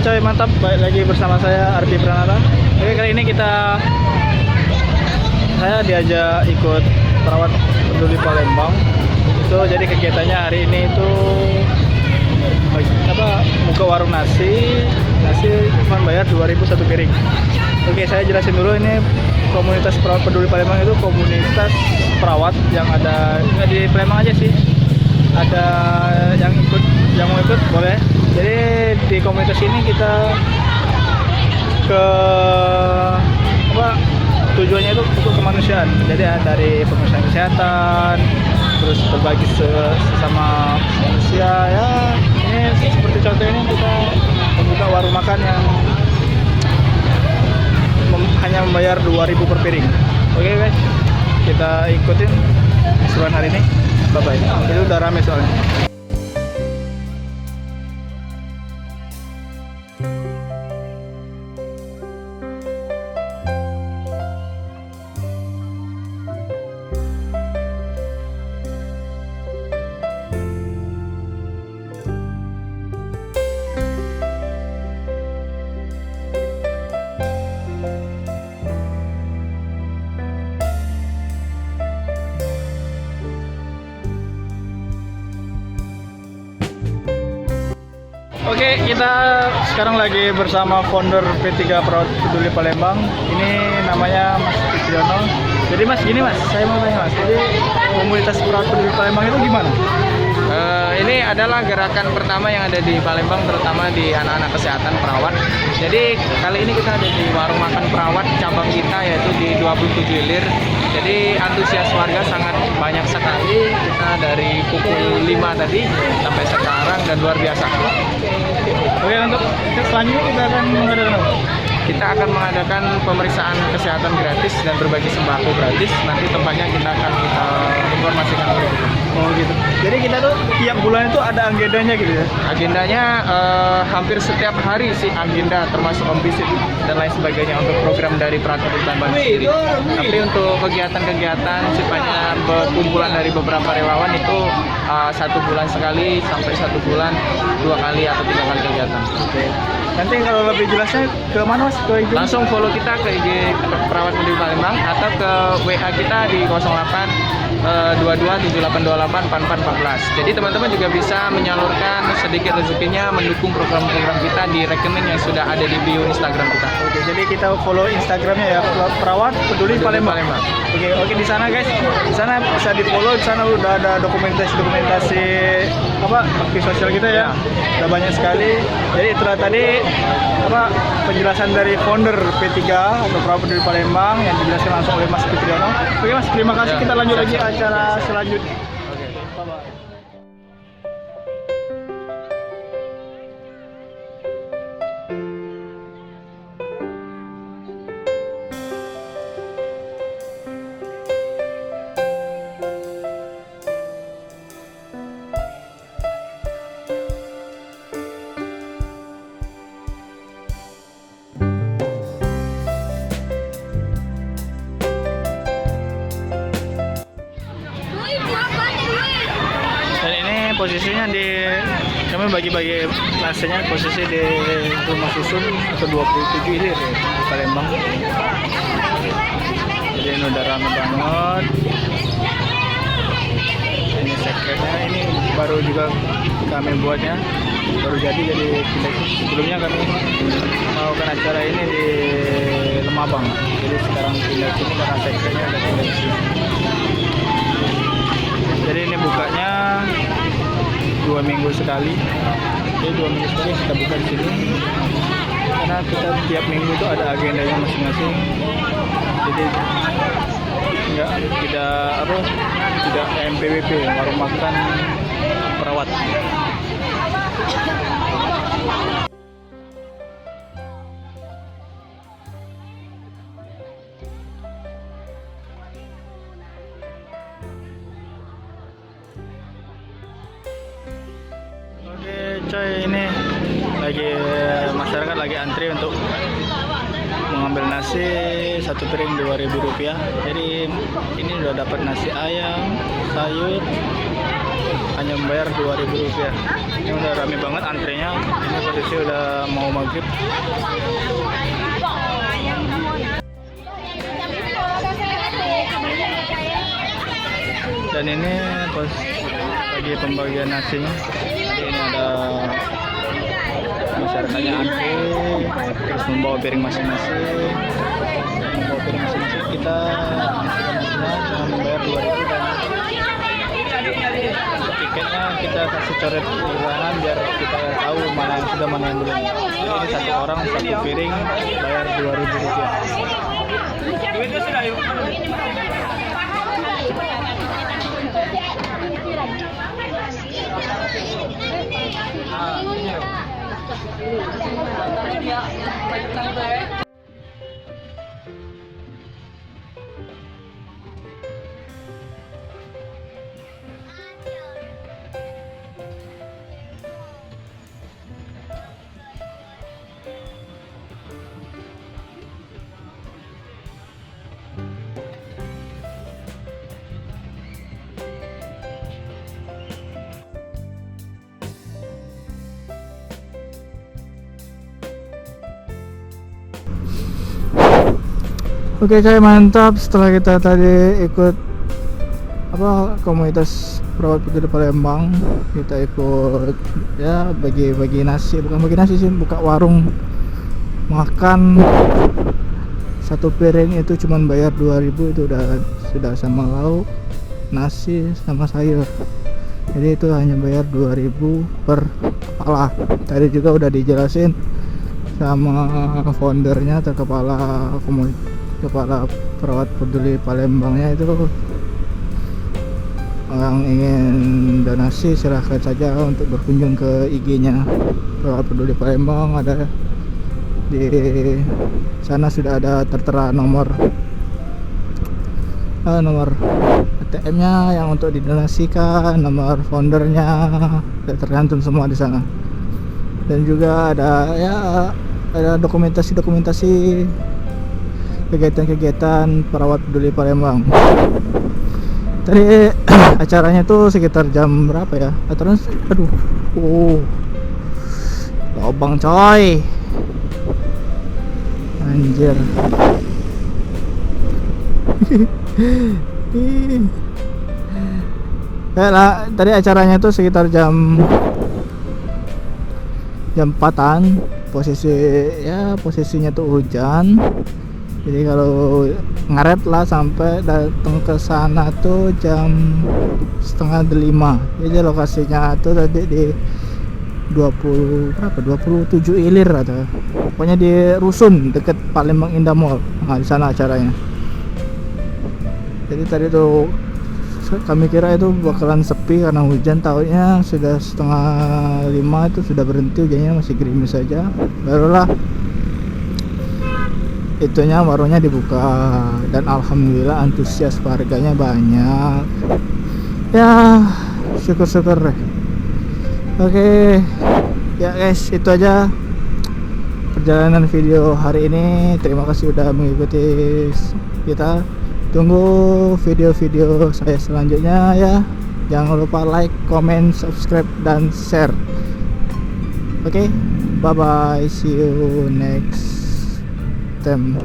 coy, mantap. Balik lagi bersama saya Ardi Pranata. Oke, kali ini saya diajak ikut perawat peduli Palembang. Itu jadi kegiatannya hari ini itu buka warung nasi cuma bayar 2.000 satu piring. Oke, saya jelasin dulu, ini komunitas perawat peduli Palembang itu komunitas perawat yang ada nggak di Palembang aja sih. Ada yang mau ikut boleh. Jadi di komunitas ini kita tujuannya itu untuk kemanusiaan. Jadi dari pemeriksaan kesehatan, terus berbagi sesama manusia ya. Ini seperti contoh ini kita membuka warung makan yang hanya membayar 2.000 per piring. Oke guys, kita ikutin keseruan hari ini. Bye bye. Itu udah rame soalnya. Oke, kita sekarang lagi bersama founder P3 Perawat Peduli Palembang. Ini namanya Mas Fitriono. Jadi Mas, gini Mas, saya mau tanya Mas, jadi komunitas Perawat Peduli Palembang itu gimana? Ini adalah gerakan pertama yang ada di Palembang, terutama di anak-anak kesehatan perawat. Jadi kali ini kita ada di warung makan perawat cabang kita, yaitu di 27 Ilir. Jadi antusias warga sangat banyak sekali. Kita dari pukul 5 tadi sampai sekarang dan luar biasa. Oke, untuk selanjutnya kita akan mengadakan apa? Kita akan mengadakan pemeriksaan kesehatan gratis dan berbagi sembako gratis. Nanti tempatnya kita akan informasikan berikutnya. Oh gitu. Jadi kita tuh tiap bulan itu ada agendanya gitu ya? Agendanya hampir setiap hari sih agenda, termasuk home visit dan lain sebagainya untuk program dari Perawat Peduli Palembang sendiri. Tapi untuk kegiatan-kegiatan sifatnya berkumpulan dari beberapa relawan itu 1 bulan sekali sampai 1 bulan 2 kali atau 3 kali kegiatan. Oke. Nanti kalau lebih jelasnya ke mana Mas? Ke IG? Langsung follow kita ke IG Perawat Peduli Palembang atau ke WA kita di 08 2278284414. Jadi teman-teman juga bisa menyalurkan sedikit rezekinya mendukung program-program kita di rekening yang sudah ada di bio Instagram kita. Oke, jadi kita follow Instagramnya ya, Perawat Peduli Palembang. Oke, di sana guys, di sana bisa di follow. Di sana udah ada dokumentasi aktif sosial kita ya. Udah banyak sekali. Jadi itulah tadi penjelasan dari founder P3 atau Perawat Peduli Palembang yang dijelaskan langsung oleh Mas Fitriono. Oke Mas, terima kasih. Kita lanjut lagi acara selanjutnya. Oke. Bye-bye. Dan ini posisinya kami bagi-bagi nasinya posisi di rumah susun atau 27 Ilir ya, di Palembang. Jadi ini udah rame banget. Ini sekretnya, ini baru juga kami buatnya, baru jadi sebelumnya kami melakukan acara ini di Lemabang. Jadi sekarang pindah sini karena sekretnya ada pindah di sini. Jadi ini bukanya 2 minggu sekali. Jadi 2 minggu sekali kita buka di sini. Karena kita tiap minggu itu ada agendanya masing-masing. Jadi tidak MPWP, warung makan perawat. Coy, ini masyarakat lagi antri untuk mengambil nasi satu piring Rp2.000. Jadi ini udah dapat nasi ayam, sayur, hanya membayar Rp2.000. Ini udah rame banget antrenya. Ini posisi udah mau maghrib. Dan ini pas lagi pembagian nasinya. Jadi ini ada masyarakatnya antri, terus membawa piring masing-masing. Kita nasinya cuma membayar Rp2.000 dan tiketnya kita kasih coret di kanan biar kita tahu mana yang sudah, mana yang belum. Ini satu orang satu piring bayar Rp2.000. Duitnya sudah yuk. Oke, saya mantap setelah kita tadi ikut komunitas perawat peduli Palembang. Kita ikut ya bagi nasi, bukan bagi nasi sih, buka warung makan. Satu piring itu cuman bayar 2.000, itu sudah sama lauk, nasi sama sayur. Jadi itu hanya bayar 2.000 per kepala. Tadi juga udah dijelasin sama foundernya atau kepala perawat peduli Palembangnya, itu yang ingin donasi silahkan saja untuk berkunjung ke IG-nya perawat peduli Palembang. Ada di sana, sudah ada tertera nomor ATM-nya yang untuk didonasikan, nomor foundernya, tercantum semua di sana. Dan juga ada dokumentasi kegiatan perawat peduli Palembang. Tadi acaranya tuh sekitar jam berapa ya? Aturan, lobang coy, anjir. Tadi acaranya tuh sekitar jam 4-an. Posisinya tuh hujan. Jadi kalau ngaret lah sampai datang ke sana tuh jam 4:30. Jadi lokasinya tuh tadi di 27 Ilir atau pokoknya di Rusun deket Palembang Indah Mall. Nah, di sana acaranya. Jadi tadi tuh kami kira itu bakalan sepi karena hujan, taunya sudah 4:30 itu sudah berhenti hujannya, masih gerimis saja. Barulah itunya warungnya dibuka dan alhamdulillah antusias, warganya banyak ya, syukur-syukur deh. Oke ya guys, itu aja perjalanan video hari ini. Terima kasih udah mengikuti kita. Tunggu video-video saya selanjutnya ya. Jangan lupa like, comment, subscribe, dan share. Oke, bye bye, see you next time.